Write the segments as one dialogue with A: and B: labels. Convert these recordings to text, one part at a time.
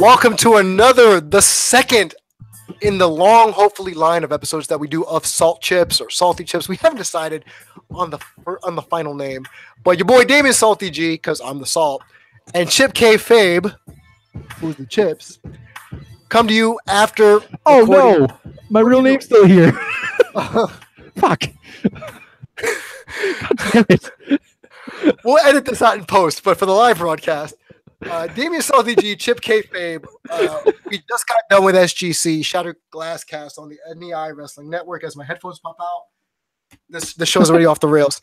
A: Welcome to the second in the long, hopefully, line of episodes that we do of Salt Chips or Salty Chips. We haven't decided on the final name, but your boy Damien Salty G, because I'm the Salt, and Chip K Fabe, who's the Chips, come to you after.
B: Oh no, my real name's still here. Fuck. God damn it.
A: We'll edit this out in post, but for the live broadcast, Damien Salty G, Chip K Fabe, we just got done with SGC, Shattered Glass Cast on the NEI Wrestling Network. As my headphones pop out, the show's already off the rails.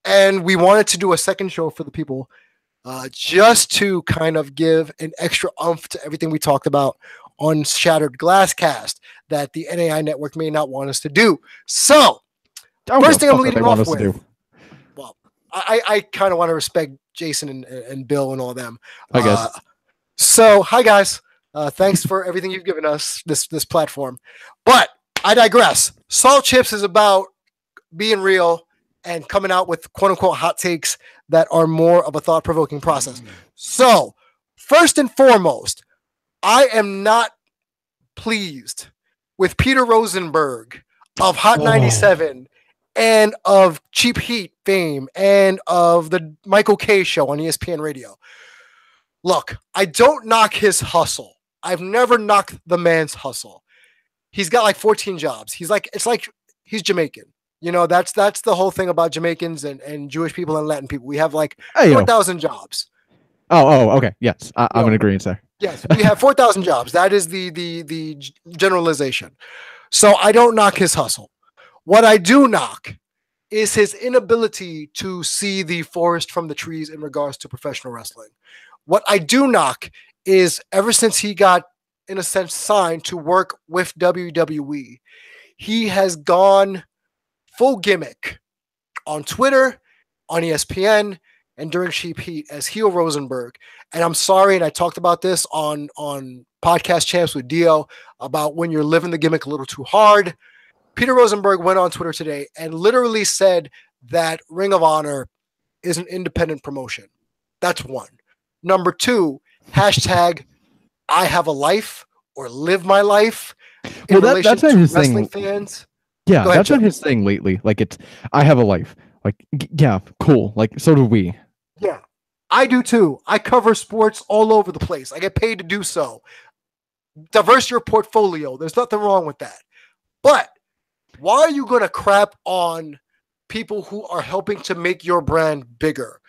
A: And we wanted to do a second show for the people, just to kind of give an extra oomph to everything we talked about on Shattered Glass Cast that the NAI Network may not want us to do. So, first thing I'm leading off with. Well, I kind of want to respect Jason and Bill and all them.
B: I guess.
A: So, hi guys. Thanks for everything you've given us, this platform. But I digress. Salt Chips is about being real and coming out with quote-unquote hot takes that are more of a thought-provoking process. So, first and foremost, I am not pleased with Peter Rosenberg of Hot 97 and of Cheap Heat fame and of the Michael K show on ESPN Radio. Look, I don't knock his hustle. I've never knocked the man's hustle. He's got like 14 jobs. He's Jamaican. You know, that's the whole thing about Jamaicans and Jewish people and Latin people. We have like 4,000 jobs.
B: Oh, okay. Yes, I'm in agreement there.
A: Yes, we have 4,000 jobs. That is the generalization. So I don't knock his hustle. What I do knock is his inability to see the forest from the trees in regards to professional wrestling. What I do knock is ever since he got, in a sense, signed to work with WWE, he has gone full gimmick on Twitter, on ESPN, and during Cheap Heat as heel Rosenberg. And I'm sorry, and I talked about this on Podcast Champs with Dio about when you're living the gimmick a little too hard. Peter Rosenberg went on Twitter today and literally said that Ring of Honor is an independent promotion. That's one. Number two, hashtag I have a life or live my life.
B: Well, that's been his
A: wrestling
B: thing.
A: Fans.
B: Yeah, that's been his thing lately. Like, it's I have a life. Like, yeah, cool. Like, so do we.
A: Yeah, I do too. I cover sports all over the place. I get paid to do so. Diverse your portfolio. There's nothing wrong with that. But why are you going to crap on people who are helping to make your brand bigger?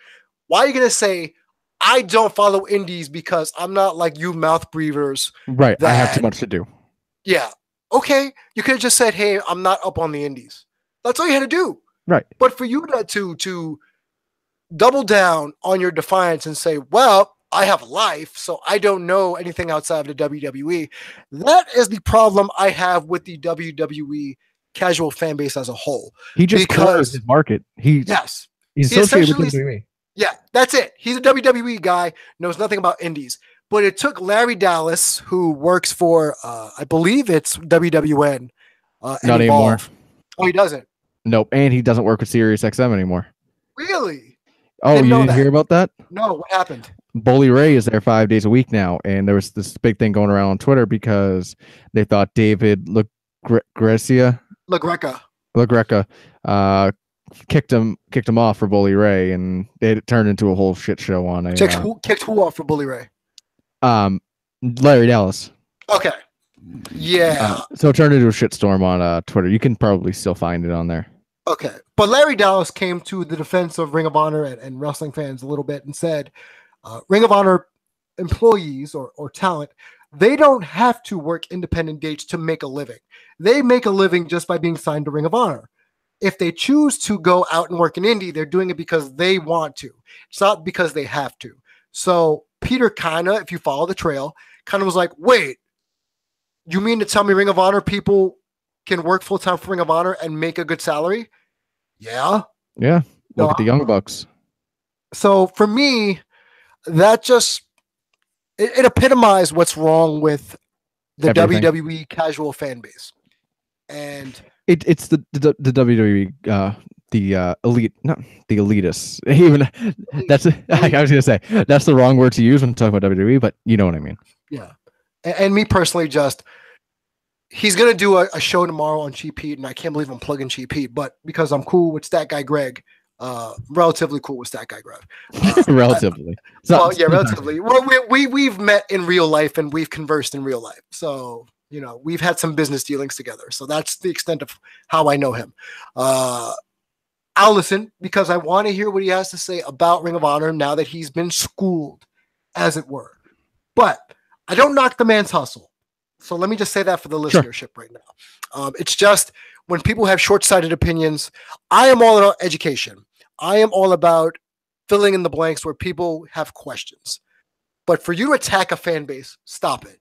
A: Why are you going to say, I don't follow indies because I'm not like you mouth breathers?
B: Right. I have too much to do.
A: Yeah. Okay. You could have just said, hey, I'm not up on the indies. That's all you had to do.
B: Right.
A: But for you to double down on your defiance and say, well, I have a life, so I don't know anything outside of the WWE. That is the problem I have with the WWE casual fan base as a whole.
B: He just closed his market. He's associated with WWE.
A: Yeah, that's it. He's a WWE guy, knows nothing about indies. But it took Larry Dallas, who works for, I believe it's WWN.
B: Not anymore.
A: Oh, he doesn't?
B: Nope, and he doesn't work with Sirius XM anymore.
A: Really?
B: Oh, you didn't hear about that?
A: No, what happened?
B: Bully Ray is there 5 days a week now, and there was this big thing going around on Twitter because they thought David LaGreca kicked him off for Bully Ray, and it turned into a whole shit show on a.
A: Kicked who off for Bully Ray?
B: Larry Dallas.
A: Okay. Yeah.
B: So it turned into a shitstorm on Twitter. You can probably still find it on there.
A: Okay. But Larry Dallas came to the defense of Ring of Honor and wrestling fans a little bit and said, Ring of Honor employees or talent, they don't have to work independent dates to make a living. They make a living just by being signed to Ring of Honor. If they choose to go out and work in indie, they're doing it because they want to. It's not because they have to. So Peter kinda, if you follow the trail, kind of was like, wait, you mean to tell me Ring of Honor people can work full-time for Ring of Honor and make a good salary? Yeah.
B: Yeah. Look at the Young Bucks.
A: So for me, that just it epitomized what's wrong with the WWE casual fan base. And
B: it's the WWE elite, not the elitists. Even that's I was gonna say that's the wrong word to use when talking about WWE, but you know what I mean.
A: Yeah, and me personally, just he's gonna do a show tomorrow on Cheap Heat, and I can't believe I'm plugging Cheap Heat, but because I'm cool with Stat Guy Greg, relatively cool with Stat Guy Greg.
B: Relatively.
A: Relatively. Well, we've met in real life and we've conversed in real life, so we've had some business dealings together. So that's the extent of how I know him. I'll listen because I want to hear what he has to say about Ring of Honor now that he's been schooled, as it were. But I don't knock the man's hustle. So let me just say that for the listenership right now. It's just when people have short-sighted opinions, I am all about education. I am all about filling in the blanks where people have questions. But for you to attack a fan base, stop it.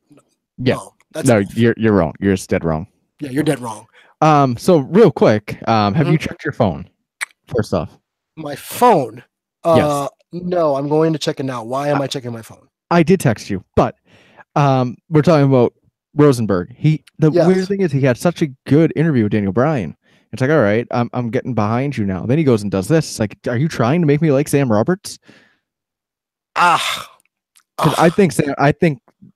B: You're wrong. You're just dead wrong.
A: Yeah, you're dead wrong.
B: So real quick, have you checked your phone? First off,
A: my phone.
B: Yes.
A: No, I'm going to check it now. Why am I checking my phone?
B: I did text you, but we're talking about Rosenberg. Weird thing is he had such a good interview with Daniel Bryan. It's like, all right, I'm getting behind you now. Then he goes and does this. It's like, are you trying to make me like Sam Roberts? I think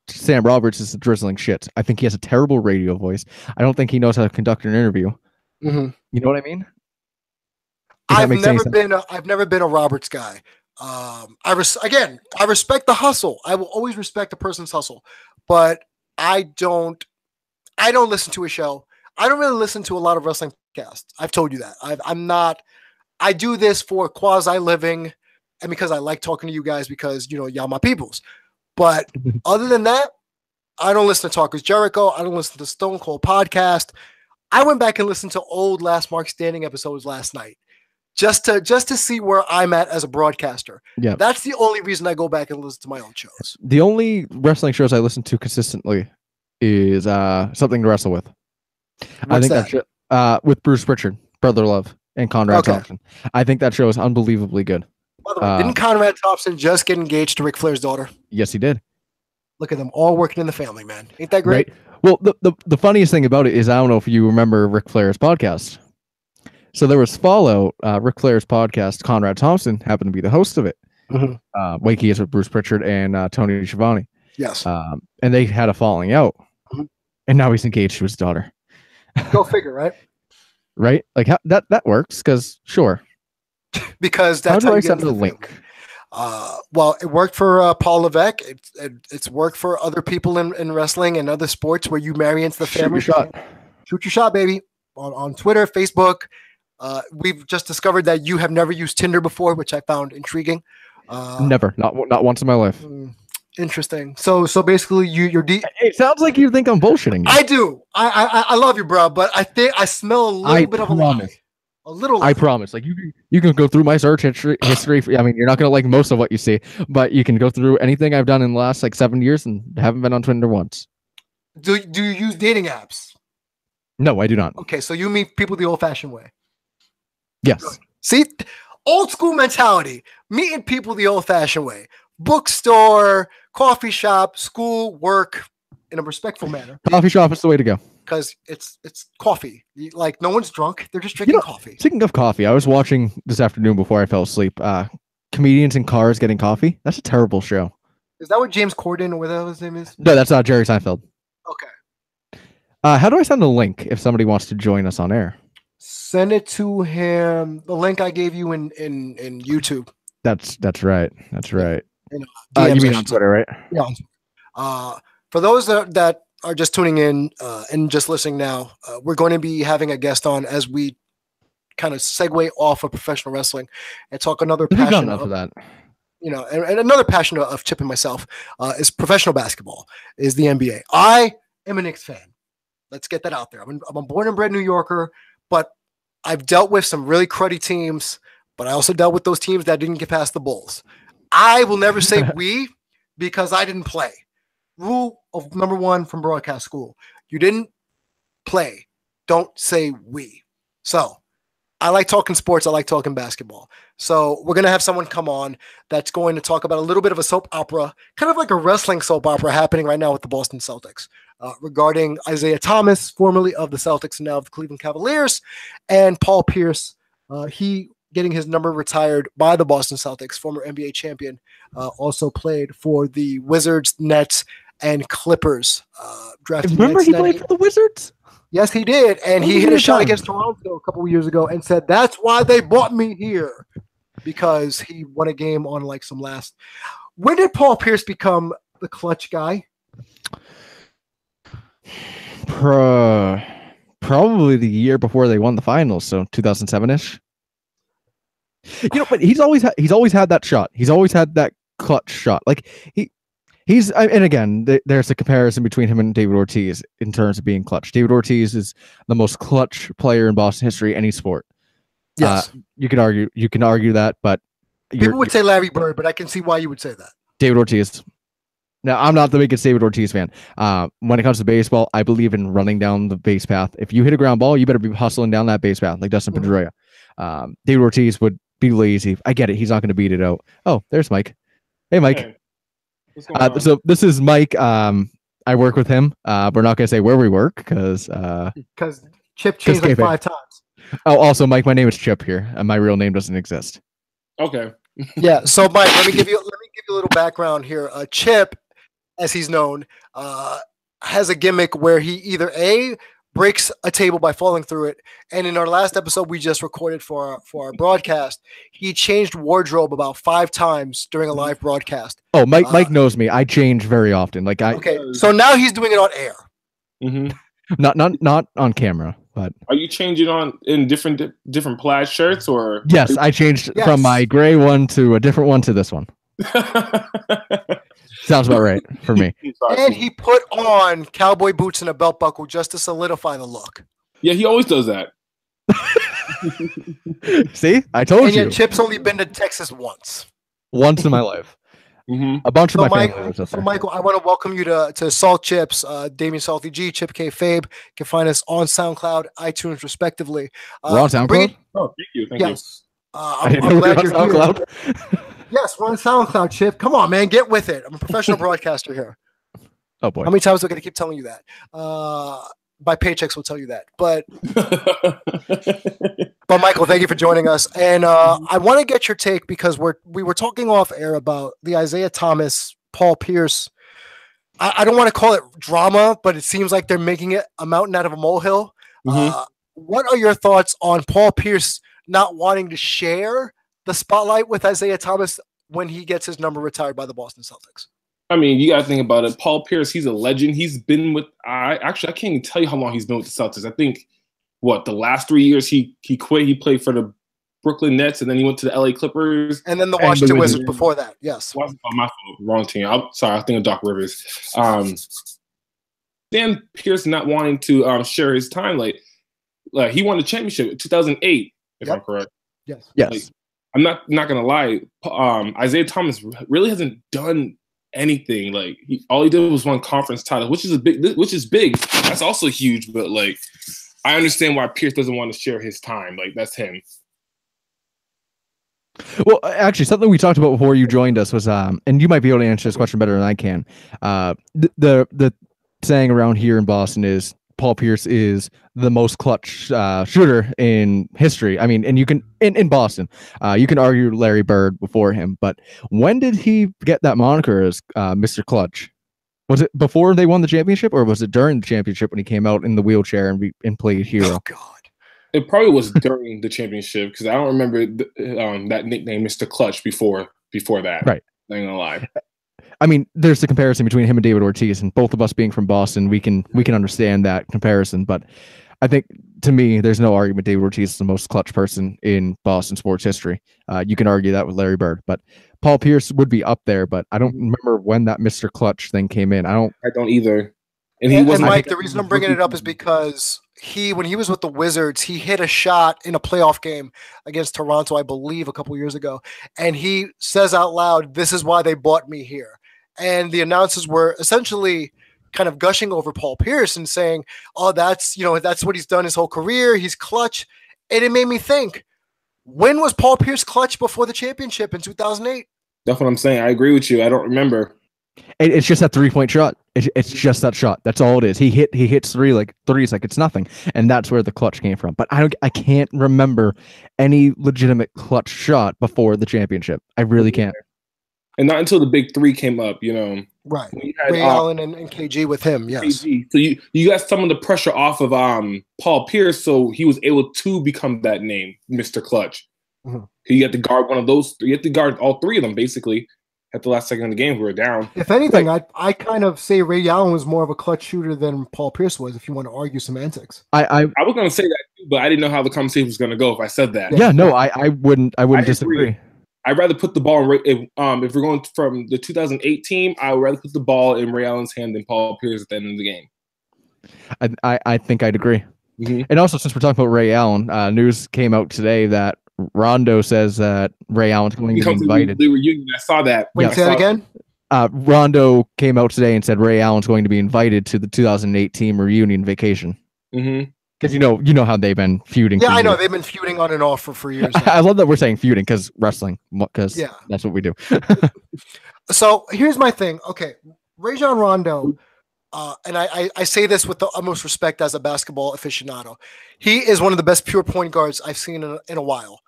B: Sam Roberts is a drizzling shit. I think he has a terrible radio voice. I don't think he knows how to conduct an interview.
A: Mm-hmm.
B: You know what I mean?
A: I've never been a Roberts guy. I respect the hustle. I will always respect a person's hustle, but I don't listen to a show. I don't really listen to a lot of wrestling podcasts. I've told you that. I do this for quasi living and because I like talking to you guys because, y'all my peoples. But other than that, I don't listen to Talkers Jericho. I don't listen to Stone Cold podcast. I went back and listened to old Last Mark Standing episodes last night. Just to see where I'm at as a broadcaster. Yeah, that's the only reason I go back and listen to my old shows.
B: The only wrestling shows I listen to consistently is Something to Wrestle With. I think that with Bruce Pritchard, Brother Love, and Conrad Thompson. I think that show is unbelievably good.
A: By the way, didn't Conrad Thompson just get engaged to Ric Flair's daughter?
B: Yes, he did.
A: Look at them all working in the family, man. Ain't that great?
B: Right? Well, the funniest thing about it is I don't know if you remember Ric Flair's podcast. So there was Fallout, Ric Flair's podcast. Conrad Thompson happened to be the host of it.
A: Mm-hmm.
B: Like he is with Bruce Pritchard and Tony Schiavone.
A: Yes.
B: And they had a falling out. Mm-hmm. And now he's engaged to his daughter.
A: Go figure, right?
B: Right? Like that works because sure.
A: Because that's how
B: I send the link.
A: Well, it worked for Paul Levesque. It's worked for other people in wrestling and other sports where you marry into the family.
B: Shoot
A: your shot, baby. On Twitter, Facebook. We've just discovered that you have never used Tinder before, which I found intriguing.
B: Never, not once in my life.
A: Interesting. So basically,
B: It sounds like you think I'm bullshitting you.
A: I do. I love you, bro, but I think I smell a little bit of a lie. A little.
B: I promise. Like you can go through my search history. I mean, you're not gonna like most of what you see, but you can go through anything I've done in the last 7 years and haven't been on Tinder once.
A: Do you use dating apps?
B: No, I do not.
A: Okay, so you meet people the old-fashioned way.
B: Yes.
A: Good. See, old school mentality. Meeting people the old-fashioned way. Bookstore, coffee shop, school, work, in a respectful manner.
B: Coffee shop is the way to go.
A: Because it's coffee. Like no one's drunk; they're just drinking coffee.
B: Speaking of coffee, I was watching this afternoon before I fell asleep. Comedians in cars getting coffee. That's a terrible show.
A: Is that what James Corden or whatever his name is?
B: No, that's not Jerry Seinfeld.
A: Okay.
B: How do I send a link if somebody wants to join us on air?
A: Send it to him. The link I gave you in YouTube.
B: That's right. That's right.
A: You
B: mean on Twitter, right?
A: Yeah. For those that are just tuning in and just listening now, we're going to be having a guest on as we kind of segue off of professional wrestling and talk another passion of that. And another passion of Chip and myself is professional basketball, is the NBA. I am a Knicks fan. Let's get that out there. I'm a born and bred New Yorker, but I've dealt with some really cruddy teams, but I also dealt with those teams that didn't get past the Bulls. I will never say we because I didn't play. Rule of number 1 from broadcast school. You didn't play. Don't say we. So I like talking sports. I like talking basketball. So we're going to have someone come on that's going to talk about a little bit of a soap opera, kind of like a wrestling soap opera happening right now with the Boston Celtics regarding Isaiah Thomas, formerly of the Celtics and now of the Cleveland Cavaliers, and Paul Pierce, He getting his number retired by the Boston Celtics, former NBA champion, also played for the Wizards, Nets, and Clippers. Drafted
B: Remember he played for the Wizards?
A: Yes, he did. And he hit a shot against Toronto a couple of years ago and said, that's why they bought me here. Because he won a game on like some last. When did Paul Pierce become the clutch guy?
B: Probably the year before they won the finals, so 2007-ish. But he's always had that shot. He's always had that clutch shot. Like he's and again, there's a comparison between him and David Ortiz in terms of being clutch. David Ortiz is the most clutch player in Boston history, any sport.
A: Yes,
B: you can argue that, but
A: people would say Larry Bird, but I can see why you would say that.
B: David Ortiz. Now, I'm not the biggest David Ortiz fan. When it comes to baseball, I believe in running down the base path. If you hit a ground ball, you better be hustling down that base path like Dustin Pedroia. David Ortiz would be lazy. I get it. He's not going to beat it out. Oh, there's Mike. Hey, Mike. Hey. So this is Mike. I work with him. We're not going to say where we work because
A: Chip changed like 5 times.
B: Oh, also, Mike, my name is Chip here, and my real name doesn't exist.
C: Okay.
A: Yeah. So, Mike, let me give you a little background here. Chip, as he's known, has a gimmick where he either breaks a table by falling through it, and in our last episode we just recorded for our broadcast, he changed wardrobe about 5 times during a live broadcast.
B: Oh, Mike knows me. I change very often.
A: Okay. So now he's doing it on air.
C: Mm-hmm.
B: Not on camera. But
C: are you changing in different plaid shirts or?
B: Yes, I changed from my gray one to a different one to this one. Sounds about right for me.
A: And he put on cowboy boots and a belt buckle just to solidify the look.
C: Yeah, he always does that.
B: See, I told you.
A: And Chip's only been to Texas once.
B: Once in my life.
C: Mm-hmm.
B: A bunch of my family lives up there.
A: So, Michael, I want to welcome you to SAWLT Chips, Damien Salty G, Chip K Fabe. You can find us on SoundCloud, iTunes, respectively.
B: We're on SoundCloud?
C: Oh, thank you. Thank you.
A: I'm glad you're SoundCloud. Here. Yes, we're on SoundCloud, Chip. Come on, man. Get with it. I'm a professional broadcaster here.
B: Oh, boy.
A: How many times am I going to keep telling you that? My paychecks will tell you that. But Michael, thank you for joining us. And I want to get your take because we were talking off air about the Isaiah Thomas, Paul Pierce. I don't want to call it drama, but it seems like they're making it a mountain out of a molehill. Mm-hmm. What are your thoughts on Paul Pierce not wanting to share the spotlight with Isaiah Thomas when he gets his number retired by the Boston Celtics?
C: I mean, you got to think about it. Paul Pierce, he's a legend. He's been with I can't even tell you how long he's been with the Celtics. I think the last 3 years he quit. He played for the Brooklyn Nets, and then he went to the LA Clippers.
A: And then the Washington Wizards before that. Yes.
C: My fault. Wrong team. I'm sorry. I think of Doc Rivers. Dan Pierce not wanting to share his time. Like he won the championship in 2008, if I'm correct.
A: Yes.
B: Yes.
C: I'm not going to lie. Isaiah Thomas really hasn't done anything. Like all he did was one conference title, which is big. That's also huge. But I understand why Pierce doesn't want to share his time. That's him.
B: Well, actually, something we talked about before you joined us was, and you might be able to answer this question better than I can. The saying around here in Boston is Paul Pierce is the most clutch shooter in history. I mean, and you can in Boston, you can argue Larry Bird before him, but when did he get that moniker as Mr. Clutch? Was it before they won the championship, or was it during the championship when he came out in the wheelchair and played hero?
A: Oh God.
C: It probably was during the championship because I don't remember that nickname, Mr. Clutch, before that.
B: Right.
C: I'm not gonna lie.
B: I mean, there's the comparison between him and David Ortiz, and both of us being from Boston, we can understand that comparison. But I think, to me, there's no argument David Ortiz is the most clutch person in Boston sports history. You can argue that with Larry Bird, but Paul Pierce would be up there. But I don't remember when that Mr. Clutch thing came in. I don't
C: either.
A: And Mike, the reason I'm bringing it up is because when he was with the Wizards, he hit a shot in a playoff game against Toronto, I believe, a couple years ago. And he says out loud, "This is why they bought me here." And the announcers were essentially kind of gushing over Paul Pierce and saying, "Oh, that's what he's done his whole career. He's clutch." And it made me think, when was Paul Pierce clutch before the championship in 2008?
C: That's what I'm saying. I agree with you. I don't remember.
B: It's just that 3-point shot. It's just that shot. That's all it is. He hits threes like it's nothing, and that's where the clutch came from. But I can't remember any legitimate clutch shot before the championship. I really can't.
C: And not until the big three came up,
A: Right.
C: Had,
A: Ray Allen and KG with him, yes.
C: KG. So you got some of the pressure off of Paul Pierce, so he was able to become that name, Mr. Clutch. Mm-hmm. You had to guard one of those. You had to guard all three of them, basically. At the last second of the game, we were down.
A: If anything, I kind of say Ray Allen was more of a clutch shooter than Paul Pierce was, if you want to argue semantics.
C: I was going to say that too, but I didn't know how the conversation was going to go if I said that.
B: Yeah, no, I wouldn't disagree.
C: I'd rather put the ball if we're going from the 2008 team, I would rather put the ball in Ray Allen's hand than Paul Pierce at the end of the game.
B: I think I'd agree.
C: Mm-hmm.
B: And also, since we're talking about Ray Allen, news came out today that Rondo says that Ray Allen's going to be invited.
C: The reunion. I saw that.
A: Wait, say that again?
B: Rondo came out today and said Ray Allen's going to be invited to the 2008 team reunion vacation.
C: Mm-hmm.
B: Because you know how they've been feuding.
A: Yeah, I know they've been feuding on and off for years.
B: I love that we're saying feuding because wrestling, because that's what we do.
A: So here's my thing. Okay, Rajon Rondo, and I say this with the utmost respect as a basketball aficionado. He is one of the best pure point guards I've seen in a while.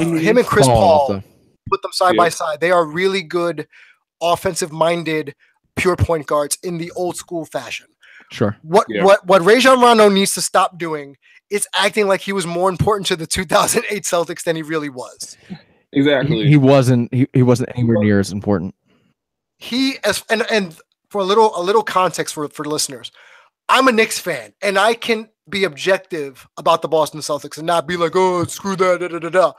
A: Him and Chris Paul, put them side by side. They are really good offensive-minded pure point guards in the old school fashion.
B: Sure.
A: What Rajon Rondo needs to stop doing is acting like he was more important to the 2008 Celtics than he really was.
C: Exactly.
B: He wasn't anywhere near as important.
A: And for a little context for listeners, I'm a Knicks fan, and I can be objective about the Boston Celtics and not be like, oh, screw that, da da da da.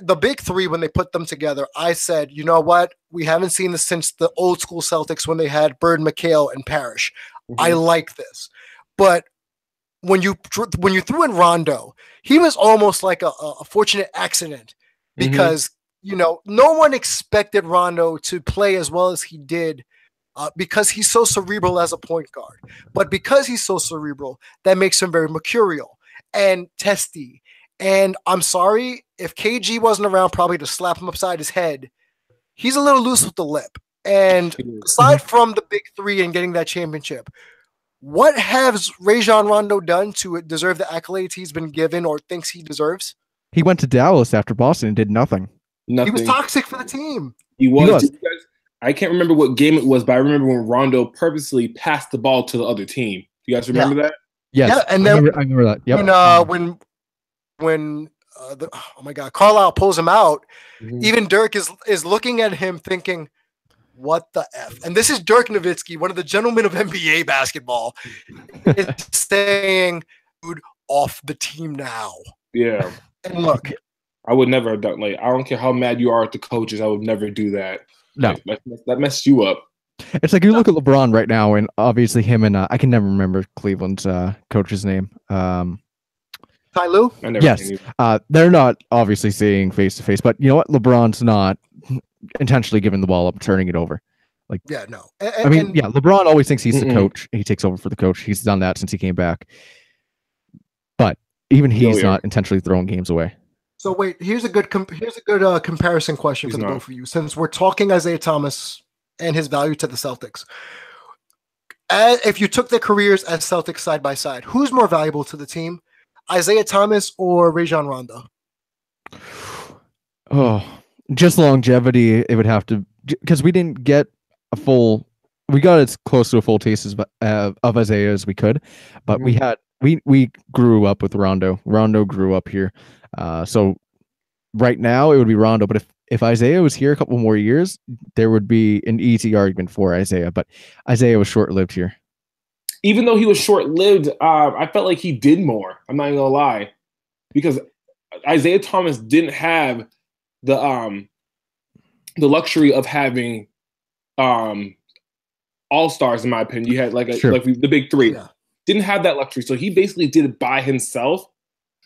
A: The big three, when they put them together, I said, you know what? We haven't seen this since the old school Celtics when they had Bird, McHale, and Parrish. Mm-hmm. I like this. But when you threw in Rondo, he was almost like a fortunate accident because, no one expected Rondo to play as well as he did because he's so cerebral as a point guard. But because he's so cerebral, that makes him very mercurial and testy. And I'm sorry, if KG wasn't around probably to slap him upside his head, he's a little loose with the lip. And aside from the big three and getting that championship, what has Rajon Rondo done to deserve the accolades he's been given or thinks he deserves?
B: He went to Dallas after Boston and did nothing.
A: He was toxic for the team.
C: He was. I can't remember what game it was, but I remember when Rondo purposely passed the ball to the other team. You guys remember that?
B: Yes.
A: Yeah, and then
B: I remember that. Yep.
A: When Carlisle pulls him out, even Dirk is looking at him thinking, what the F? And this is Dirk Nowitzki, one of the gentlemen of NBA basketball, is saying, dude, off the team now.
C: Yeah.
A: And look,
C: I would never have done, I don't care how mad you are at the coaches, I would never do that.
B: No.
C: That messed you up.
B: It's like you look at LeBron right now, and obviously him and I can never remember Cleveland's coach's name.
A: Ty Lue?
B: Yes. They're not obviously seeing face to face, but you know what? LeBron's not intentionally giving the ball up, turning it over. LeBron always thinks he's the coach. He takes over for the coach. He's done that since he came back. But even he's not intentionally throwing games away.
A: So wait, here's a good comparison question for the both of you. Since we're talking Isaiah Thomas and his value to the Celtics, if you took their careers as Celtics side by side, who's more valuable to the team, Isaiah Thomas or Rajon Rondo?
B: Oh, just longevity. It would have to, because we didn't get we got as close to a full taste of Isaiah as we could, but we grew up with Rondo. Rondo grew up here. So right now it would be Rondo, but if Isaiah was here a couple more years, there would be an easy argument for Isaiah, but Isaiah was short-lived here.
C: Even though he was short-lived, I felt like he did more. I'm not even gonna lie, because Isaiah Thomas didn't have the luxury of having all-stars. In my opinion, you had the big three. Yeah. Didn't have that luxury, so he basically did it by himself.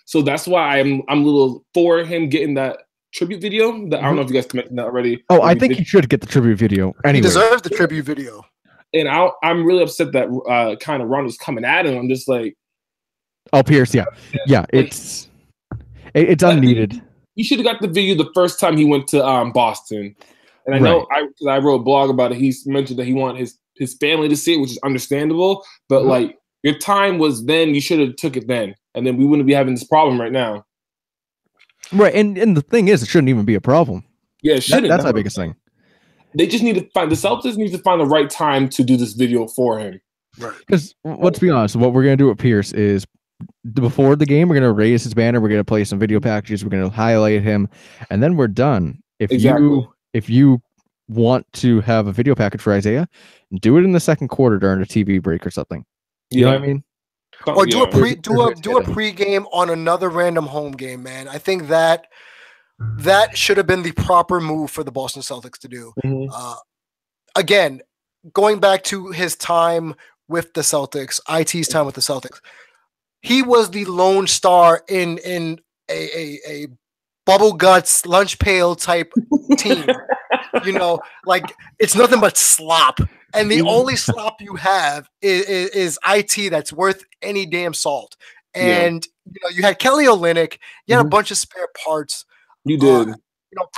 C: So that's why I'm a little for him getting that tribute video. I don't know if you guys mentioned that already.
B: Oh, I think he should get the tribute video. Anyway.
A: He deserves the tribute video.
C: And I'm really upset that kind of Rondo's coming at him. I'm just like,
B: oh, Pierce, yeah, it's unneeded.
C: He should have got the video the first time he went to Boston. And I know I wrote a blog about it. He mentioned that he wanted his his family to see it, which is understandable. But like your time was then, you should have took it then, and then we wouldn't be having this problem right now.
B: Right, and the thing is, it shouldn't even be a problem.
C: Yeah, it shouldn't.
B: That's my biggest thing.
C: They just need to find the Celtics need to find the right time to do this video for him.
A: Right.
B: Because let's be honest, what we're gonna do with Pierce is before the game, we're gonna raise his banner, we're gonna play some video packages, we're gonna highlight him, and then we're done. If you want to have a video package for Isaiah, do it in the second quarter during a TV break or something. You know what I mean?
A: Or do a pregame on another random home game, man. I think that should have been the proper move for the Boston Celtics to do. Again, going back to his time with the Celtics, IT's time with the Celtics, he was the lone star in a bubble guts lunch pail type team. You know, like it's nothing but slop. And the only slop you have is IT that's worth any damn salt. And you know, you had Kelly Olynyk, you had a bunch of spare parts.
C: You did.
A: You know,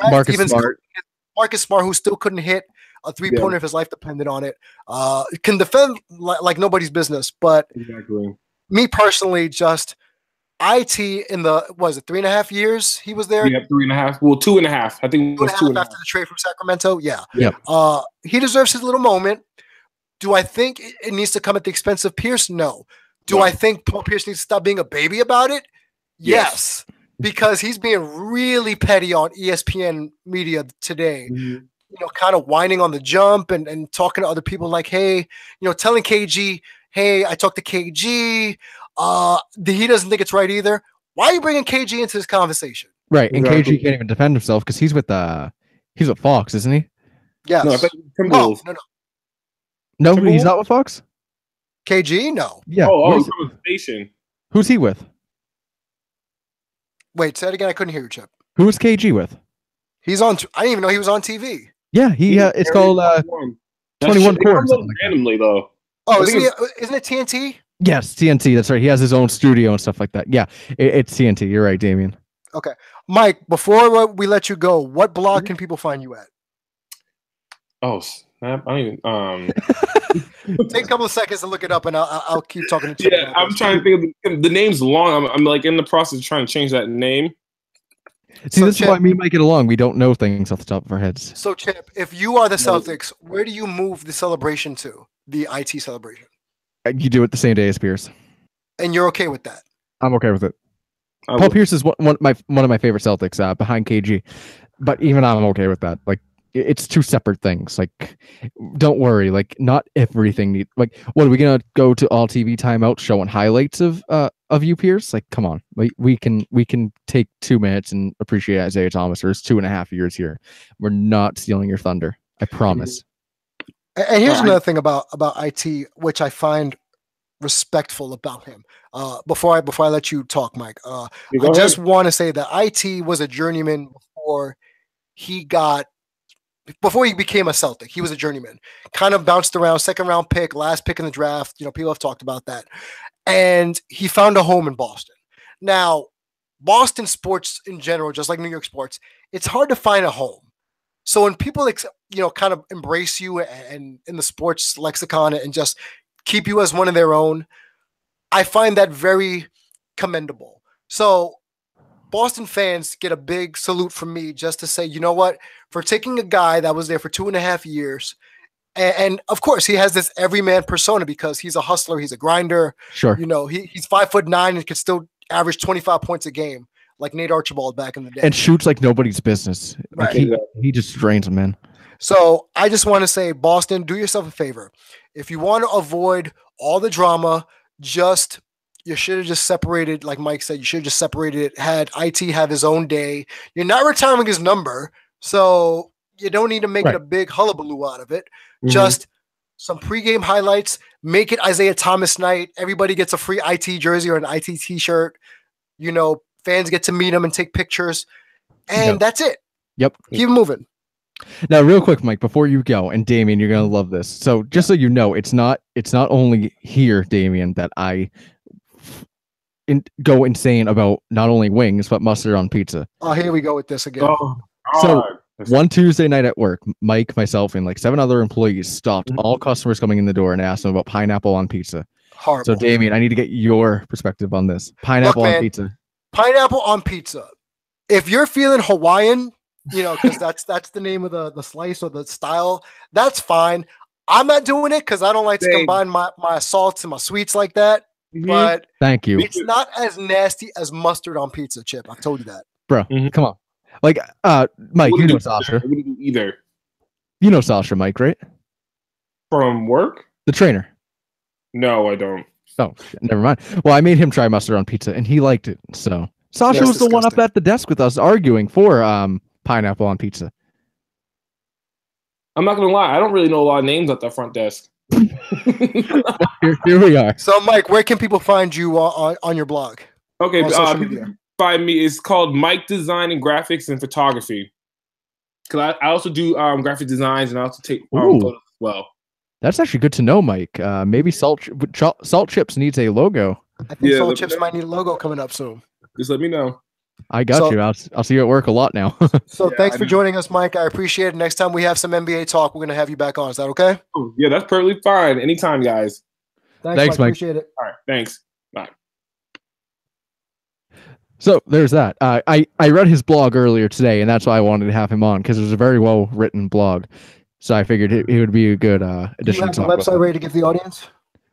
A: Marcus Smart, who still couldn't hit a 3-pointer if his life depended on it. Can defend like nobody's business. But me personally, just IT in the 3.5 years he was there?
C: Yeah, 3.5. Well, 2.5. I think it was 2.5
A: after the trade from Sacramento. Yeah.
B: Yep.
A: He deserves his little moment. Do I think it needs to come at the expense of Pierce? No. Do I think Paul Pierce needs to stop being a baby about it? Yes. Because he's being really petty on ESPN media today. You know, kind of whining on the jump and talking to other people like, hey, you know, telling KG, hey, I talked to KG. He doesn't think it's right either. Why are you bringing KG into this conversation?
B: Right, and KG can't even defend himself because he's with Fox, isn't he?
A: Yes.
C: No,
B: No, he's not with Fox?
A: KG? No.
B: Yeah.
C: From a station.
B: Who's he with?
A: Wait, say it again. I couldn't hear you, Chip.
B: Who is KG with?
A: He's on. I didn't even know he was on TV.
B: Yeah, it's called 21 Core.
C: Randomly though.
A: Oh, isn't it TNT?
B: Yes, TNT. That's right. He has his own studio and stuff like that. Yeah, it's TNT. You're right, Damien.
A: Okay, Mike. Before we let you go, what blog can people find you at?
C: Oh snap! I don't even.
A: Take a couple of seconds to look it up, and I'll keep talking to you.
C: Yeah, I'm trying to think of the name's long. I'm like in the process of trying to change that name.
B: See, this is why me and Mike get along. We don't know things off the top of our heads.
A: So, Chip, if you are the Celtics, where do you move the celebration to? The IT celebration.
B: You do it the same day as Pierce,
A: and you're okay with that?
B: I'm okay with it. Paul Pierce is one of my favorite Celtics behind KG, but even I'm okay with that. Like, it's two separate things. Like, don't worry. Like, not everything like. What are we gonna go to all TV timeout showing highlights of you, Pierce? Like, come on. We can take 2 minutes and appreciate Isaiah Thomas for his 2.5 years here. We're not stealing your thunder. I promise.
A: And here's another thing about IT, which I find respectful about him. Before I let you talk, Mike, I just want to say that IT was a journeyman before he became a Celtic. He was a journeyman. Kind of bounced around, second round pick, last pick in the draft. You know, people have talked about that. And he found a home in Boston. Now, Boston sports in general, just like New York sports, it's hard to find a home. So when people, kind of embrace you and in the sports lexicon and just keep you as one of their own, I find that very commendable. So Boston fans get a big salute from me just to say, you know what, for taking a guy that was there for 2.5 years, and of course he has this everyman persona because he's a hustler, he's a grinder.
B: Sure.
A: You know, he's 5'9" and can still average 25 points a game, like Nate Archibald back in the day.
B: And shoots like nobody's business.
A: Right.
B: Like he just drains them, man.
A: So I just want to say, Boston, do yourself a favor. If you want to avoid all the drama, you should have just separated, like Mike said, you should have just separated it, had IT have his own day. You're not retiring his number, so you don't need to make it a big hullabaloo out of it. Just some pregame highlights, make it Isaiah Thomas night. Everybody gets a free IT jersey or an IT t-shirt. You know, fans get to meet him and take pictures. And that's it.
B: Yep.
A: Keep moving.
B: Now, real quick, Mike, before you go, and Damien, you're gonna love this. So just so you know, it's not only here, Damien, that I go insane about not only wings but mustard on pizza.
A: Oh, here we go with this again.
B: So One Tuesday night at work, Mike, myself, and like 7 other employees stopped all customers coming in the door and asked them about pineapple on pizza.
A: Horrible.
B: So, Damien, I need to get your perspective on this. Pineapple on pizza.
A: Pineapple on pizza. If you're feeling Hawaiian, because that's the name of the slice or the style, that's fine. I'm not doing it because I don't like to combine my salts and my sweets like that. But
B: thank you.
A: It's not as nasty as mustard on pizza, Chip. I told you that.
B: Bro, come on. Like, Mike, you know Sasha.
C: I wouldn't do either.
B: You know Sasha, Mike, right?
C: From work?
B: The trainer.
C: No, I don't.
B: Oh, shit, never mind. Well, I made him try mustard on pizza, and he liked it. So Sasha was the one up at the desk with us arguing for pineapple on pizza.
C: I'm not gonna lie, I don't really know a lot of names at the front desk.
B: Here we are.
A: So, Mike, where can people find you on your blog?
C: Okay, find me. It's called Mike Design and Graphics and Photography. Because I also do graphic designs, and I also take photos as well.
B: That's actually good to know, Mike. Maybe Salt Chips needs a logo.
A: I think Salt Chips might need a logo coming up soon.
C: Just let me know.
B: I got you. I'll see you at work a lot now.
A: So thanks for joining us, Mike. I appreciate it. Next time we have some NBA talk, we're going to have you back on. Is that okay?
C: Oh, yeah, that's perfectly fine. Anytime, guys.
A: Thanks Mike. Appreciate it.
C: All right. Thanks. Bye.
B: So there's that. I read his blog earlier today, and that's why I wanted to have him on, because it was a very well-written blog. So I figured it would be a good addition.
A: Do you have the website ready to give the audience?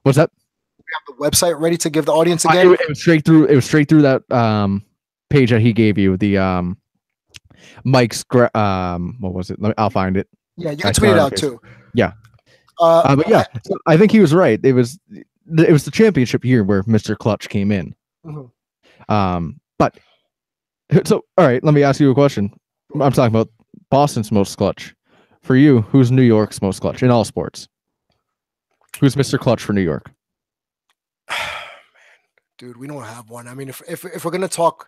B: What's that?
A: Do you have the website ready to give the audience again?
B: It was straight through that page that he gave you, the Mike's what was it? I'll find it.
A: Yeah, you can tweet it out too.
B: Yeah. But yeah, so I think he was right. It was the championship year where Mr. Clutch came in. But so all right, let me ask you a question. I'm talking about Boston's most clutch. For you, who's New York's most clutch in all sports? Who's Mr. Clutch for New York?
A: Dude, we don't have one. I mean, if we're gonna talk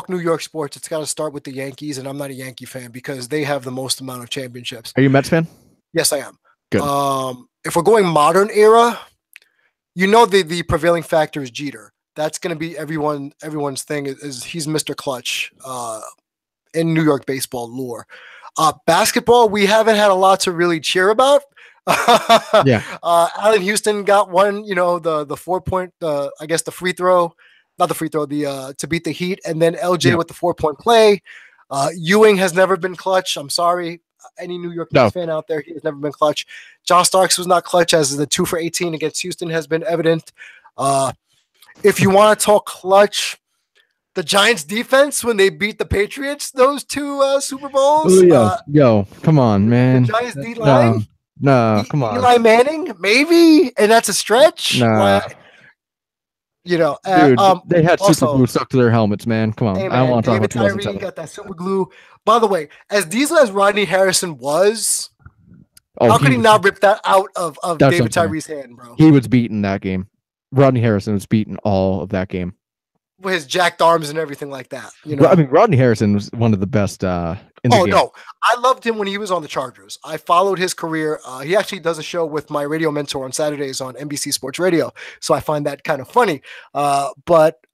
A: New York sports, it's got to start with the Yankees, and I'm not a Yankee fan because they have the most amount of championships.
B: Are you a Mets fan?
A: Yes, I am.
B: Good.
A: If we're going modern era, the prevailing factor is Jeter. That's going to be everyone's thing is he's Mr. Clutch in New York baseball lore. Basketball, we haven't had a lot to really cheer about.
B: Yeah.
A: Allen Houston got one, the 4-point, I guess the free throw, not the free throw, to beat the Heat, and then LJ with the 4-point play. Ewing has never been clutch. I'm sorry, any New York Knicks fan out there, he has never been clutch. John Starks was not clutch, as the 2 for 18 against Houston has been evident. If you want to talk clutch, the Giants defense when they beat the Patriots, those 2 Super Bowls.
B: Yo, come on, man.
A: The Giants D-line.
B: No, come on.
A: Eli Manning, maybe, and that's a stretch.
B: Nah.
A: Dude,
B: they had super glue stuck to their helmets, man. Come on, I don't want to talk about
A: Tyree got that super glue. By the way, as diesel as Rodney Harrison was, how could he not rip that out of David Tyree's hand, bro?
B: He was beaten that game. Rodney Harrison was beaten all of that game.
A: With his jacked arms and everything like that.
B: I mean, Rodney Harrison was one of the best in the game.
A: No. I loved him when he was on the Chargers. I followed his career. He actually does a show with my radio mentor on Saturdays on NBC Sports Radio. So I find that kind of funny. But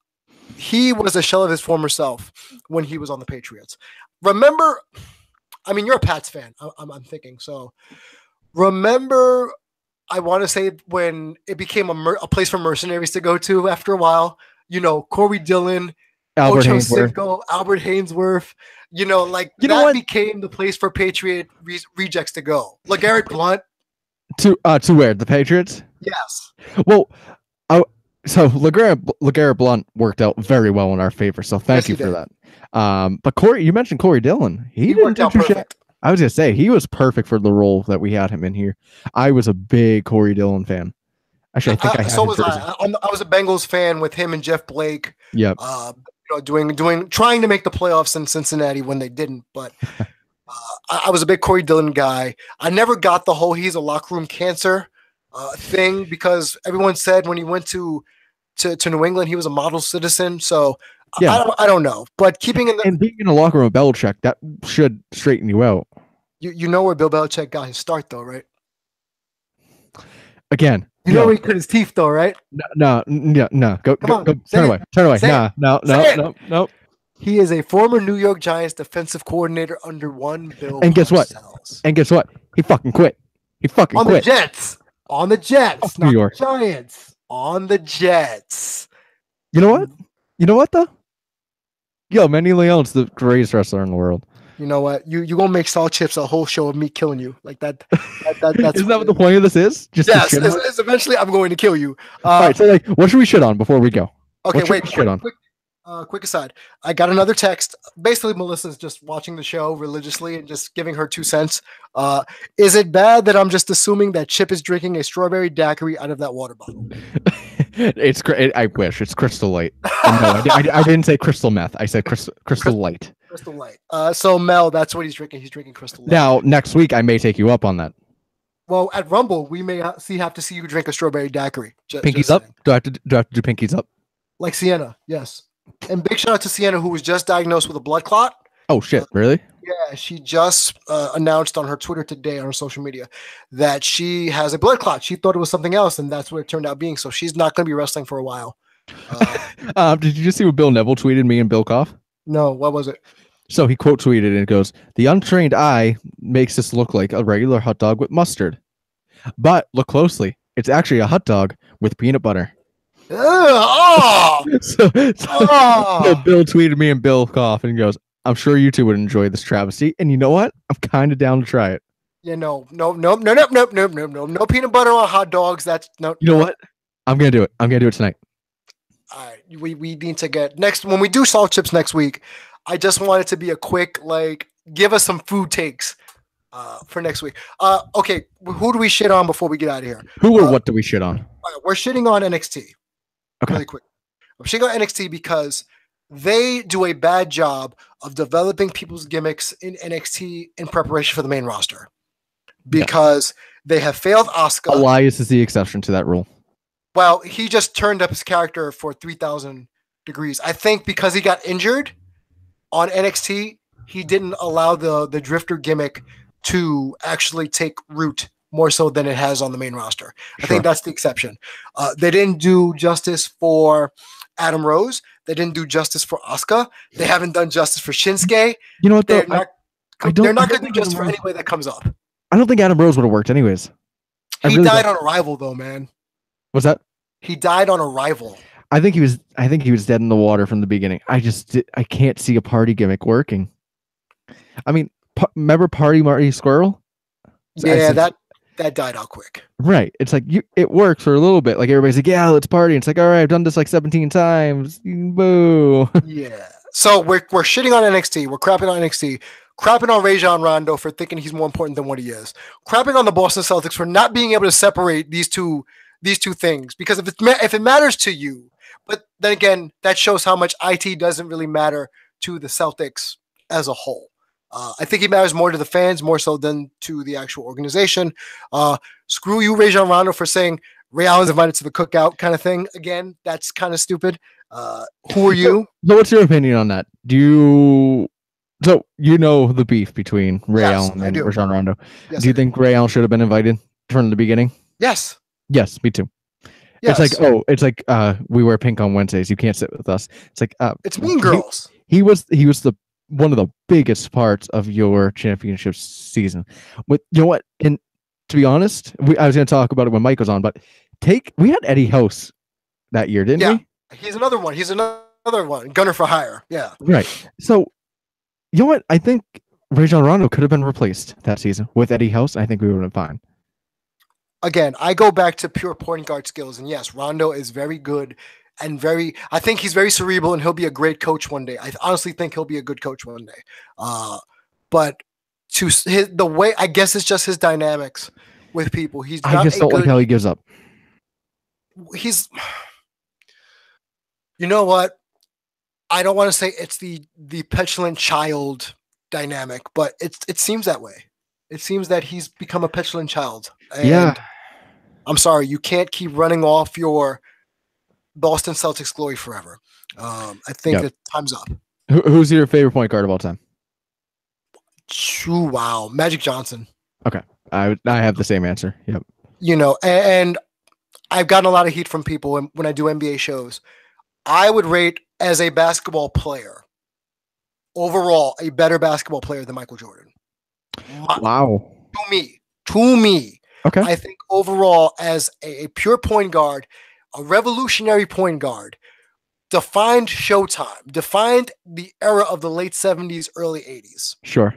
A: he was a shell of his former self when he was on the Patriots. Remember, I mean, you're a Pats fan, I'm thinking. So remember, I want to say when it became a place for mercenaries to go to after a while, Corey Dillon,
B: Albert
A: Ocho
B: Hainsworth.
A: Cinco, Albert Hainsworth, that became the place for Patriot rejects to go. LeGarrette Blount.
B: To where? The Patriots?
A: Yes.
B: Well, so LeGarrette Blount worked out very well in our favor, so thank you for that. But you mentioned Corey Dillon. He
A: worked out perfect.
B: I was gonna say he was perfect for the role that we had him in here. I was a big Corey Dillon fan. Actually, I think
A: so was I. I was a Bengals fan with him and Jeff Blake.
B: Yep.
A: Trying to make the playoffs in Cincinnati when they didn't, but I was a big Corey Dillon guy. I never got the whole he's a locker room cancer thing because everyone said when he went to New England he was a model citizen. So yeah. I don't know, but keeping in
B: being in a locker room with Belichick, that should straighten you out.
A: You know where Bill Belichick got his start though, right?
B: Again.
A: You know where he cut his teeth, though, right?
B: No. Go turn away. No.
A: He is a former New York Giants defensive coordinator under one Bill.
B: And guess what?
A: Parcells.
B: And guess what? He fucking quit. He fucking
A: On
B: quit.
A: the Jets. On the Jets.
B: Fuck
A: Not
B: New York.
A: the Giants. On the Jets.
B: You know what? You know what though? Yo, Manny Leon's the greatest wrestler in the world.
A: You know what? You gonna make Salt Chips a whole show of me killing you like that. That's
B: Isn't that what the point of this is? Just to
A: yes.
B: shit on?
A: It's eventually, I'm going to kill you.
B: All right. So like, what should we shit on before we go?
A: Okay,
B: What should
A: wait.
B: we shit on?
A: Quick aside. I got another text. Basically, Melissa's just watching the show religiously and just giving her 2 cents. Is it bad that I'm just assuming that Chip is drinking a strawberry daiquiri out of that water bottle?
B: It's great. I wish it's Crystal Light. No, I didn't say crystal meth. I said crystal light.
A: Crystal Light. So Mel, that's what he's drinking. He's drinking Crystal Light.
B: Now next week I may take you up on that.
A: Well, at Rumble, we may have to see you drink a strawberry daiquiri.
B: Pinkies up? Do I have to do pinkies up?
A: Like Sienna, yes. And big shout out to Sienna, who was just diagnosed with a blood clot.
B: Oh shit! Really?
A: Yeah, she just announced on her Twitter today, on her social media, that she has a blood clot. She thought it was something else, and that's what it turned out being. So she's not going to be wrestling for a while.
B: Did you just see what Bill Neville tweeted me and Bill Koff?
A: No, what was it?
B: So he quote tweeted and it goes, "The untrained eye makes this look like a regular hot dog with mustard, but look closely, it's actually a hot dog with peanut butter." So Bill tweeted me and Bill Koff and goes, "I'm sure you two would enjoy this travesty, and you know what? I'm kind of down to try it."
A: Yeah, no peanut butter on hot dogs. That's no.
B: You know what? I'm gonna do it. I'm gonna do it tonight.
A: All right, we need to get next when we do Salt Chips next week. I just want it to be a quick give us some food takes for next week. Okay, who do we shit on before we get out of here?
B: Who or what do we shit on?
A: We're shitting on NXT.
B: Okay.
A: Really quick. We're shitting on NXT because they do a bad job of developing people's gimmicks in NXT in preparation for the main roster. Because they have failed Asuka.
B: Elias is the exception to that rule.
A: Well, he just turned up his character for 3,000 degrees. I think because he got injured on NXT, he didn't allow the Drifter gimmick to actually take root more so than it has on the main roster. I think that's the exception. They didn't do justice for Adam Rose. They didn't do justice for Asuka. They haven't done justice for Shinsuke. You know what? They're not going to do justice for anybody that comes up.
B: I don't think Adam Rose would have worked anyways.
A: He died on Arrival, though, man.
B: What's that?
A: He died on Arrival.
B: I think he was dead in the water from the beginning. I can't see a party gimmick working. I mean, remember Party Marty Squirrel?
A: Yeah, that died out quick.
B: Right. It's like it works for a little bit. Like everybody's like, yeah, let's party. And it's like, all right, I've done this like 17 times. Boo.
A: Yeah. So we're shitting on NXT. We're crapping on NXT. Crapping on Rajon Rondo for thinking he's more important than what he is. Crapping on the Boston Celtics for not being able to separate these two things. Because if it matters to you, but then again, that shows how much IT doesn't really matter to the Celtics as a whole. I think he matters more to the fans, more so than to the actual organization. Screw you, Rajon Rondo, for saying Ray Allen's invited to the cookout kind of thing. Again, that's kind of stupid. Who are you?
B: So what's your opinion on that? So you know the beef between Ray Allen and Rajon Rondo. Yes, do you think Ray Allen should have been invited from the beginning?
A: Yes.
B: Yes, me too. Yes. It's like we wear pink on Wednesdays. You can't sit with us. It's like
A: it's Mean Girls.
B: He was the one of the biggest parts of your championship season. With you know what? And to be honest, I was going to talk about it when Mike was on, but we had Eddie House that year, didn't we?
A: He's another one. Gunner for hire. Yeah.
B: Right. So you know what? I think Rajon Rondo could have been replaced that season with Eddie House. I think we would have been fine.
A: Again, I go back to pure point guard skills, and yes, Rondo is very good and I think he's very cerebral, and he'll be a great coach one day. I honestly think he'll be a good coach one day. But the way, I guess it's just his dynamics with people.
B: I just don't like how he gives up.
A: You know what? I don't want to say it's the petulant child dynamic, but it seems that way. It seems that he's become a petulant child. And I'm sorry, you can't keep running off your Boston Celtics glory forever. I think that time's up.
B: Who's your favorite point guard of all time?
A: Wow, Magic Johnson.
B: Okay, I have the same answer. Yep.
A: You know, and I've gotten a lot of heat from people when I do NBA shows. I would rate as a basketball player overall a better basketball player than Michael Jordan.
B: Wow.
A: To me.
B: Okay.
A: I think overall, as a pure point guard, a revolutionary point guard, defined Showtime, defined the era of the late 70s, early 80s.
B: Sure.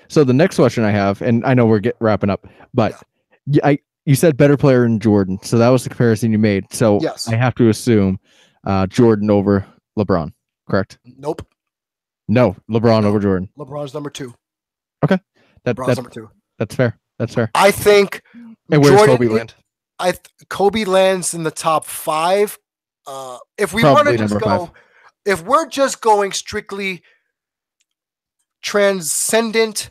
B: So the next question I have, and I know we're wrapping up, but you said better player than Jordan, so that was the comparison you made. So
A: yes.
B: I have to assume Jordan over LeBron, correct?
A: Nope.
B: No, LeBron over Jordan.
A: LeBron's number 2.
B: Okay,
A: that's number 2.
B: That's fair. That's fair.
A: I think.
B: And where's Kobe land?
A: Kobe lands in the top 5. If we want to just go, 5. If we're just going strictly transcendent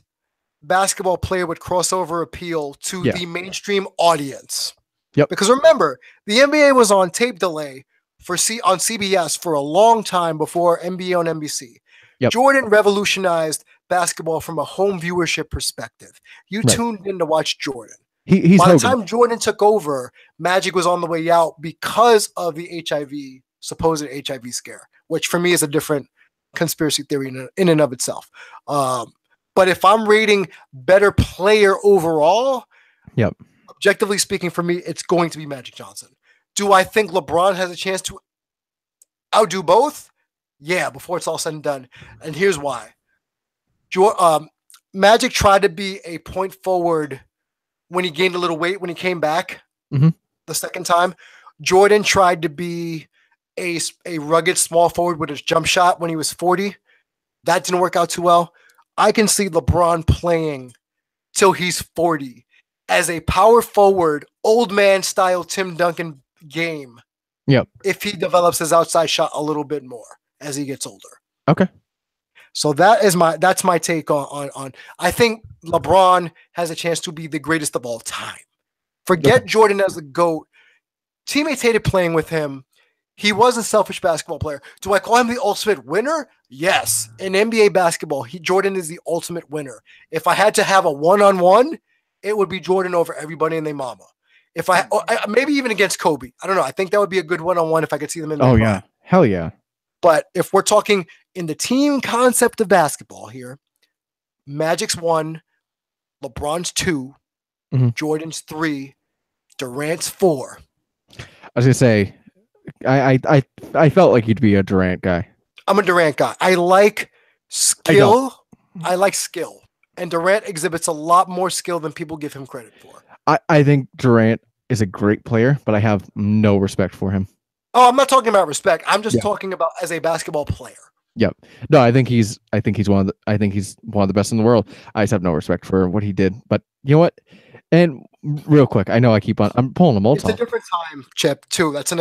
A: basketball player with crossover appeal to the mainstream audience.
B: Yep.
A: Because remember, the NBA was on tape delay on CBS for a long time before NBA on NBC. Yep. Jordan revolutionized basketball from a home viewership perspective. You tuned in to watch Jordan.
B: He's
A: By the time Jordan took over, Magic was on the way out because of the supposed HIV scare, which for me is a different conspiracy theory in and of itself. But if I'm rating better player overall, objectively speaking, for me, it's going to be Magic Johnson. Do I think LeBron has a chance to outdo both? Yeah, before it's all said and done. And here's why. Magic tried to be a point forward when he gained a little weight when he came back the second time. Jordan tried to be a rugged small forward with his jump shot when he was 40. That didn't work out too well. I can see LeBron playing till he's 40 as a power forward, old man style Tim Duncan game.
B: Yep.
A: If he develops his outside shot a little bit more as he gets older.
B: Okay.
A: So that's my take on I think LeBron has a chance to be the greatest of all time. Forget Jordan as the GOAT. Teammates hated playing with him. He was a selfish basketball player. Do I call him the ultimate winner? Yes. In NBA basketball, Jordan is the ultimate winner. If I had to have a one-on-one, it would be Jordan over everybody and their mama. If maybe even against Kobe. I don't know. I think that would be a good one-on-one if I could see them in the
B: prime. Yeah. Hell yeah.
A: But if we're talking in the team concept of basketball here, Magic's 1, LeBron's 2, Jordan's 3, Durant's 4.
B: I was gonna say, I felt like you'd be a Durant guy.
A: I'm a Durant guy. I like skill. I like skill. And Durant exhibits a lot more skill than people give him credit for.
B: I think Durant is a great player, but I have no respect for him.
A: Oh, I'm not talking about respect. I'm just talking about as a basketball player.
B: Yep. No, I think he's one of the best in the world. I just have no respect for what he did. But you know what? And real quick, I know I'm pulling them all.
A: It's a different time, Chip, too. It's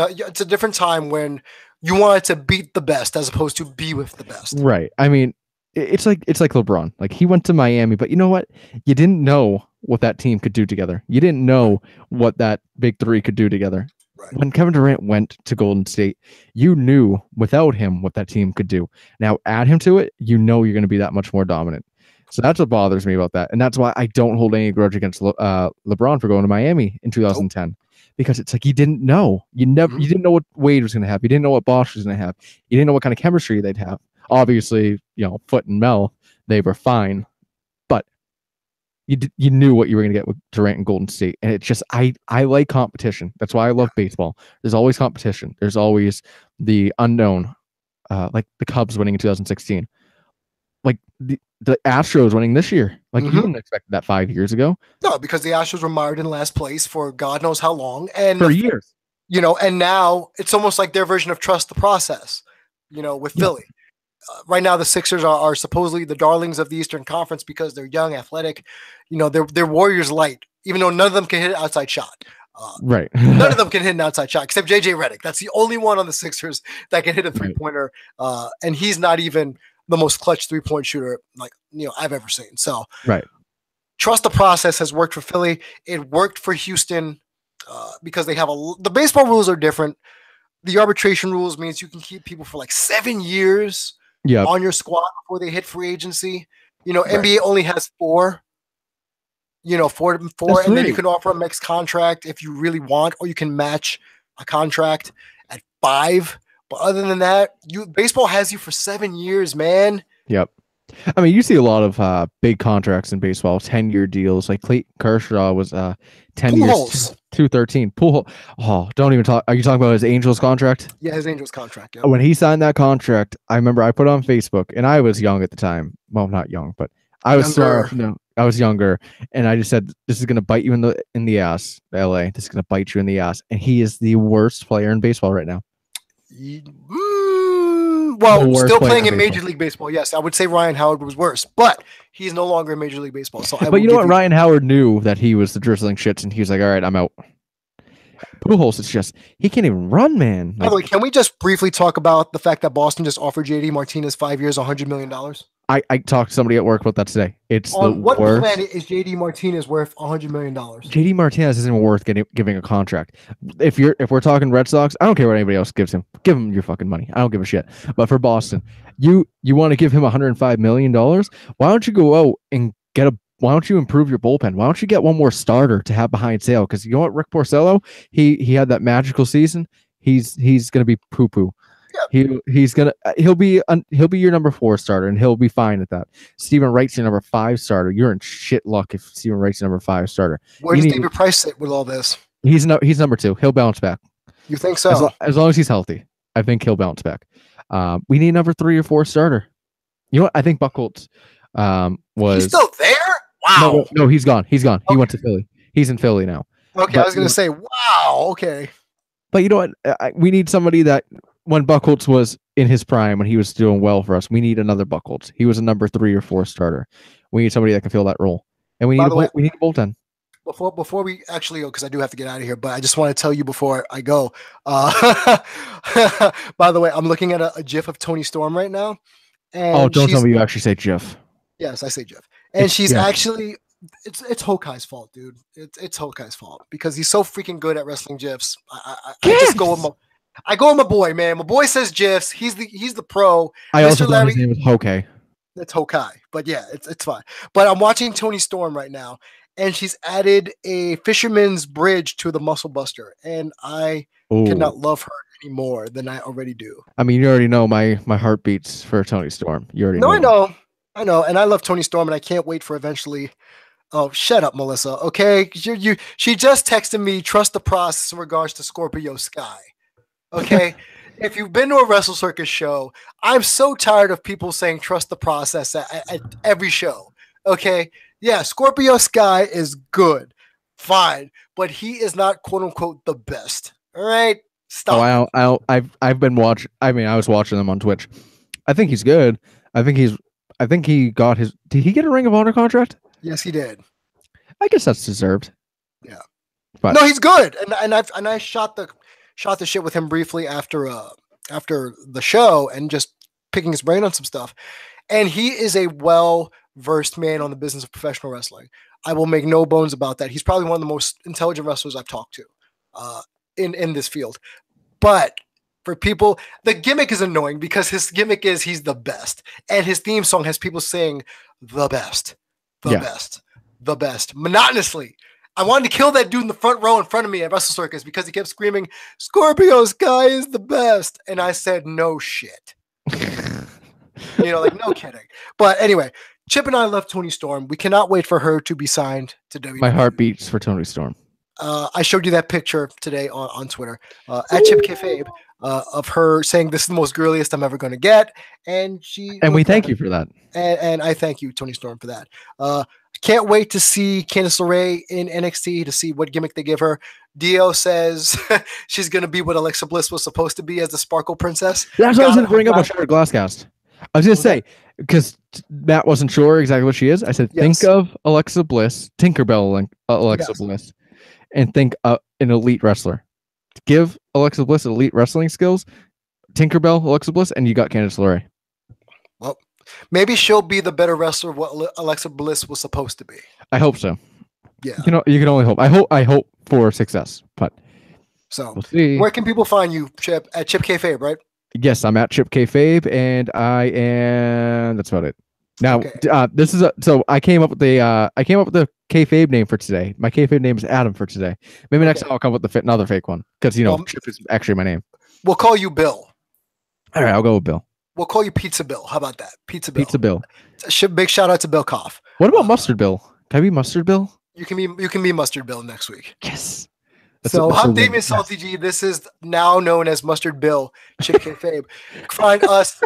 A: a different time when you wanted to beat the best as opposed to be with the best.
B: Right. I mean, it's like LeBron. Like, he went to Miami, but you know what? You didn't know what that team could do together. You didn't know what that big three could do together. Right. When Kevin Durant went to Golden State, you knew without him what that team could do. Now add him to it, you know you're going to be that much more dominant. So that's what bothers me about that. And that's why I don't hold any grudge against LeBron for going to Miami in 2010. Because it's like you didn't know. You didn't know what Wade was going to have. You didn't know what Bosch was going to have. You didn't know what kind of chemistry they'd have. Obviously, Foot and Mel, they were fine. But you knew what you were going to get with Durant and Golden State. And it's just, I like competition. That's why I love baseball. There's always competition. There's always the unknown, like the Cubs winning in 2016. Like the Astros winning this year. Like, you wouldn't expect that 5 years ago.
A: No, because the Astros were mired in last place for God knows how long. And
B: for years.
A: And now it's almost like their version of trust the process, with Philly. Right now, the Sixers are supposedly the darlings of the Eastern Conference because they're young, athletic. They're Warriors light, even though none of them can hit an outside shot.
B: Right.
A: None of them can hit an outside shot except JJ Redick. That's the only one on the Sixers that can hit a three-pointer. And he's not even the most clutch three-point shooter I've ever seen. So trust the process has worked for Philly. It worked for Houston because they have the baseball rules are different. The arbitration rules means you can keep people for 7 years on your squad before they hit free agency. NBA only has 4. 4, and then you can offer a mixed contract if you really want, or you can match a contract at 5. But other than that, baseball has you for 7 years, man.
B: Yep. I mean, you see a lot of big contracts in baseball, 10-year deals. Like Clayton Kershaw was 10 years, 213. Oh, don't even talk. Are you talking about his Angels contract?
A: Yeah, his Angels contract. Yep.
B: When he signed that contract, I remember I put it on Facebook, and I was young at the time. Well, not young, but I was I was younger, and I just said, "This is gonna bite you in the ass, LA. This is gonna bite you in the ass." And he is the worst player in baseball right now.
A: Well, still playing in Major League Baseball. Yes, I would say Ryan Howard was worse, but he's no longer in Major League Baseball. So,
B: but you know what? Ryan Howard knew that he was the drizzling shits, and he was like, "All right, I'm out." Pujols, it's just he can't even run, man.
A: By the way, can we just briefly talk about the fact that Boston just offered JD Martinez 5 years, $100 million?
B: I talked to somebody at work about that today. It's
A: on
B: the
A: what
B: worst.
A: planet is JD Martinez worth $100 million?
B: JD Martinez isn't worth giving a contract. If we're talking Red Sox, I don't care what anybody else gives him. Give him your fucking money. I don't give a shit. But for Boston, you want to give him $105 million? Why don't you go out and why don't you improve your bullpen? Why don't you get one more starter to have behind Sale? Because you know what, Rick Porcello, he had that magical season. He's gonna be poo poo. Yep. He'll be your number 4 starter, and he'll be fine at that. Stephen Wright's your number 5 starter. You're in shit luck if Stephen Wright's your number 5 starter.
A: Where does David Price sit with all this?
B: He's number 2. He'll bounce back.
A: You think so?
B: As long as he's healthy, I think he'll bounce back. We need number 3 or 4 starter. You know what? I think Buchholz was.
A: He's still there? Wow.
B: No, he's gone. He's gone. Okay. He went to Philly. He's in Philly now.
A: Okay, I was going to say, wow. Okay.
B: But you know what? We need somebody that when Buchholz was in his prime, when he was doing well for us, we need another Buchholz. He was a number 3 or 4 starter. We need somebody that can fill that role, and we need a bullpen.
A: Before we actually go, because I do have to get out of here, but I just want to tell you before I go. By the way, I'm looking at a GIF of Tony Storm right now. And
B: don't tell me you actually say GIF.
A: Yes, I say GIF. And she's actually, it's Hokai's fault, dude. It's Hokai's fault because he's so freaking good at wrestling GIFs. I just go with my boy, man. My boy says GIFs. He's the pro.
B: I also thought his name was Hokai.
A: It's Hokai, but yeah, it's fine. But I'm watching Tony Storm right now, and she's added a Fisherman's Bridge to the Muscle Buster, and I cannot love her any more than I already do.
B: I mean, you already know my heart beats for Tony Storm. You already know.
A: I know, and I love Tony Storm, and I can't wait for eventually. Oh, shut up, Melissa. Okay, she just texted me. Trust the process in regards to Scorpio Sky. Okay, if you've been to a Wrestle Circus show, I'm so tired of people saying trust the process at every show. Okay, yeah, Scorpio Sky is good, fine, but he is not quote unquote the best. All right, stop.
B: Oh, I've been watching. I mean, I was watching them on Twitch. I think he's good. I think he got his. Did he get a Ring of Honor contract?
A: Yes, he did.
B: I guess that's deserved.
A: Yeah,
B: but
A: no, he's good, and I shot the shit with him briefly after the show and just picking his brain on some stuff. And he is a well-versed man on the business of professional wrestling. I will make no bones about that. He's probably one of the most intelligent wrestlers I've talked to in this field. But for people, the gimmick is annoying because his gimmick is he's the best. And his theme song has people saying the best, the best, monotonously. I wanted to kill that dude in the front row in front of me at Wrestle Circus because he kept screaming, Scorpio Sky is the best. And I said, no shit. Like, no kidding. But anyway, Chip and I love Tony Storm. We cannot wait for her to be signed to WWE.
B: My heart beats for Tony Storm.
A: I showed you that picture today on Twitter at Chip Kayfabe of her saying this is the most girliest I'm ever going to get. And
B: we thank you for that.
A: And I thank you, Tony Storm, for that. Can't wait to see Candice LeRae in NXT to see what gimmick they give her. Dio says she's going to be what Alexa Bliss was supposed to be as the Sparkle Princess.
B: That's what I was going to bring up on Shattered Glasscast. I was going to say, because Matt wasn't sure exactly what she is. I said, think of Alexa Bliss, Tinkerbell Alexa Bliss, and think an elite wrestler. Give Alexa Bliss elite wrestling skills, Tinkerbell Alexa Bliss, and you got Candice LeRae.
A: Well, maybe she'll be the better wrestler of what Alexa Bliss was supposed to be.
B: I hope so.
A: Yeah.
B: You can only hope. I hope for success, but
A: so
B: we'll see.
A: Where can people find you, Chip? At Chip Kayfabe, right?
B: Yes, I'm at Chip Kayfabe, and I am. That's about it. Now, this is so I came up with the Kayfabe name for today. My Kayfabe name is Adam for today. Maybe next time I'll come up with another fake one because Chip is actually my name.
A: We'll call you Bill.
B: All right, I'll go with Bill.
A: We'll call you Pizza Bill. How about that? Pizza Bill.
B: Pizza Bill.
A: Big shout out to Bill Koff.
B: What about Mustard Bill? Can I be Mustard Bill?
A: You can be Mustard Bill next week.
B: Yes.
A: I'm Damien Salty G. This is now known as Mustard Bill, Chip Kayfabe. Find us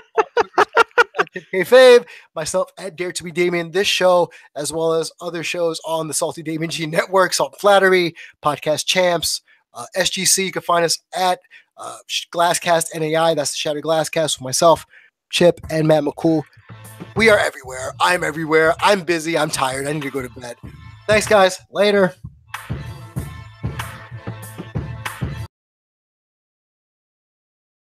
A: at Chip Kayfabe, myself at Dare to be Damien. This show, as well as other shows on the Salty Damien G Network, Salt Flattery, Podcast Champs, SGC. You can find us at Glasscast NAI. That's the Shattered Glasscast with myself, Chip, and Matt McCool. We are everywhere. I'm everywhere. I'm busy. I'm tired. I need to go to bed. Thanks, guys. Later.